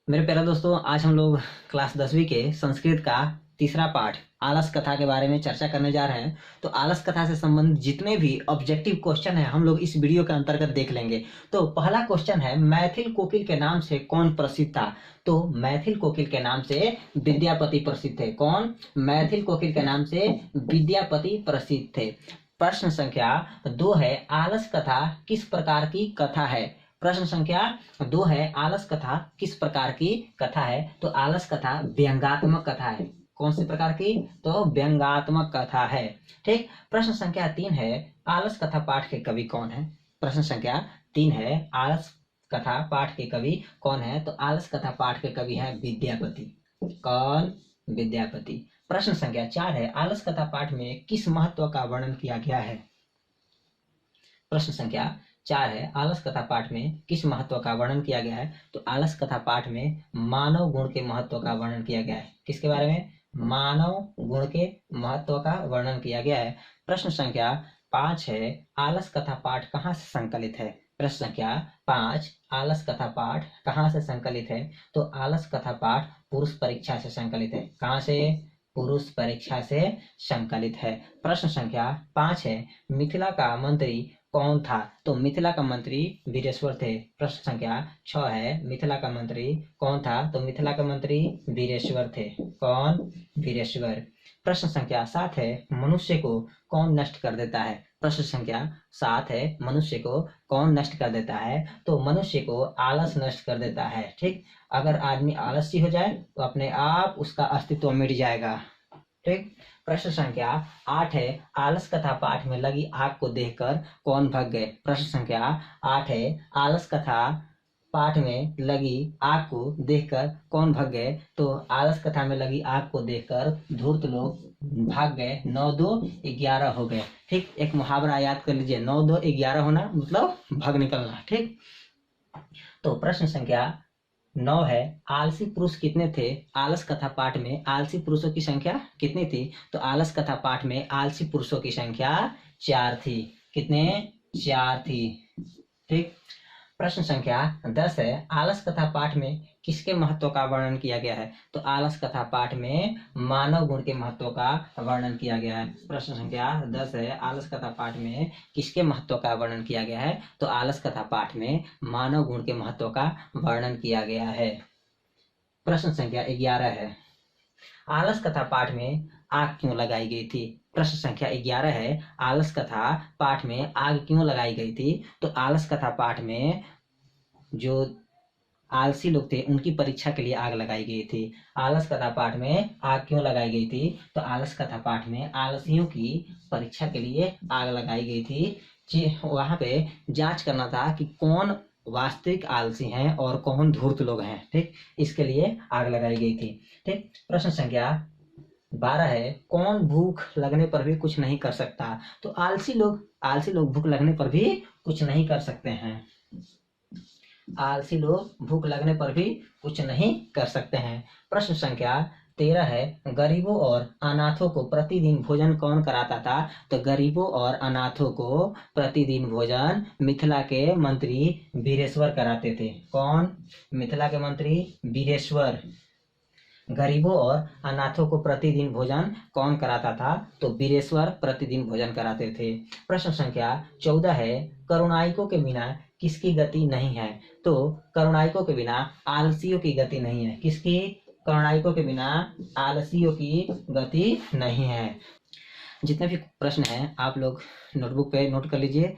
मेरे प्यारे दोस्तों, आज हम लोग क्लास 10वीं के संस्कृत का तीसरा पाठ आलस कथा के बारे में चर्चा करने जा रहे हैं। तो आलस कथा से संबंधित जितने भी ऑब्जेक्टिव क्वेश्चन हैं हम लोग इस वीडियो के अंतर्गत देख लेंगे। तो पहला क्वेश्चन है, मैथिल कोकिल के नाम से कौन प्रसिद्ध था? तो मैथिल कोकिल के नाम से विद्यापति प्रसिद्ध थे। कौन? मैथिल कोकिल के नाम से विद्यापति प्रसिद्ध थे। प्रश्न संख्या 2 है, आलस कथा किस प्रकार की कथा है? प्रश्न संख्या 2 है, आलस कथा किस प्रकार की कथा है? तो आलस कथा व्यंग्यात्मक कथा है। कौन सी प्रकार की? तो व्यंग्यात्मक कथा है। ठीक। प्रश्न संख्या 3 है, आलस कथा पाठ के कवि कौन है? प्रश्न संख्या 3 है, आलस कथा पाठ के कवि कौन है? तो आलस कथा पाठ के कवि है विद्यापति। कौन? विद्यापति। प्रश्न संख्या 4 है, आलस कथा पाठ में किस महत्व का वर्णन किया गया है? प्रश्न संख्या 4 है, आलस कथा पाठ में किस महत्व का वर्णन किया गया है? तो आलस कथा पाठ में मानव गुण के महत्व का वर्णन किया गया है। किसके बारे में? मानव गुण के महत्व का वर्णन किया गया है। प्रश्न संख्या 5 है, आलस कथा पाठ कहाँ से संकलित है? प्रश्न संख्या 5, आलस कथा पाठ कहाँ से संकलित है? तो आलस कथा पाठ पुरुष परीक्षा से संकलित है। कहाँ से? पुरुष परीक्षा से संकलित है। प्रश्न संख्या 5 है, मिथिला का मंत्री कौन था? तो मिथिला का मंत्री वीरेश्वर थे। प्रश्न संख्या 6 है, मिथिला का मंत्री कौन था? तो मिथिला का मंत्री वीरेश्वर थे। कौन? वीरेश्वर। प्रश्न संख्या 7 है, मनुष्य को कौन नष्ट कर देता है? प्रश्न संख्या 7 है, मनुष्य को कौन नष्ट कर देता है? तो मनुष्य को आलस नष्ट कर देता है। ठीक। अगर आदमी आलसी हो जाए तो अपने आप उसका अस्तित्व मिट जाएगा। ठीक। प्रश्न संख्या 8 है, आलस कथा पाठ में लगी आग को देखकर कौन भाग गए? प्रश्न संख्या 8 है, आलस कथा पाठ में लगी आग को देखकर कौन भाग गए? तो आलस कथा में लगी आग को देखकर धूर्त लोग भाग गए। 9 2 11 हो गए। ठीक। एक मुहावरा याद कर लीजिए, 9 2 11 होना मतलब भाग निकलना। ठीक। तो प्रश्न संख्या 9 है, आलसी पुरुष कितने थे? आलस कथा पाठ में आलसी पुरुषों की संख्या कितनी थी? तो आलस कथा पाठ में आलसी पुरुषों की संख्या 4 थी। कितने? 4 थी। ठीक। प्रश्न संख्या 10 है, आलस कथा पाठ में किसके महत्व का वर्णन किया गया है? तो आलस कथा पाठ में मानव गुण के महत्व का वर्णन किया गया है। प्रश्न संख्या 10 है, आलस कथा पाठ में किसके महत्व का वर्णन किया गया है? तो आलस कथा पाठ में मानव गुण के महत्व का वर्णन किया गया है। प्रश्न संख्या 11 है, आलस कथा पाठ में आग क्यों लगाई गई थी? प्रश्न संख्या 11 है, आलस कथा पाठ में आग क्यों लगाई गई थी? तो आलस कथा पाठ में जो आलसी लोग थे उनकी परीक्षा के लिए आग लगाई गई थी। आलस कथा पाठ में आग क्यों लगाई गई थी? तो आलस कथा पाठ में आलसियों की परीक्षा के लिए आग लगाई गई थी। वहां पे जांच करना था कि कौन वास्तविक आलसी हैं और कौन धूर्त लोग हैं। ठीक। इसके लिए आग लगाई गई थी। ठीक। प्रश्न संख्या 12 है, कौन भूख लगने पर भी कुछ नहीं कर सकता? तो आलसी लोग भूख लगने पर भी कुछ नहीं कर सकते हैं। आलसी लोग भूख लगने पर भी कुछ नहीं कर सकते हैं। प्रश्न संख्या 13 है, गरीबों और अनाथों को प्रतिदिन भोजन कौन कराता था? तो गरीबों और अनाथों को प्रतिदिन भोजन मिथिला के मंत्री वीरेश्वर कराते थे। कौन? मिथिला के मंत्री वीरेश्वर। गरीबों और अनाथों को प्रतिदिन भोजन कौन कराता था? तो वीरेश्वर प्रतिदिन भोजन कराते थे। प्रश्न संख्या 14 है, करुणाइकों के बिना किसकी गति नहीं है? तो करुणाइकों के बिना आलसियों की गति नहीं है। किसकी? करुणाइकों के बिना आलसियों की गति नहीं है। जितने भी प्रश्न हैं आप लोग नोटबुक पे नोट कर लीजिए।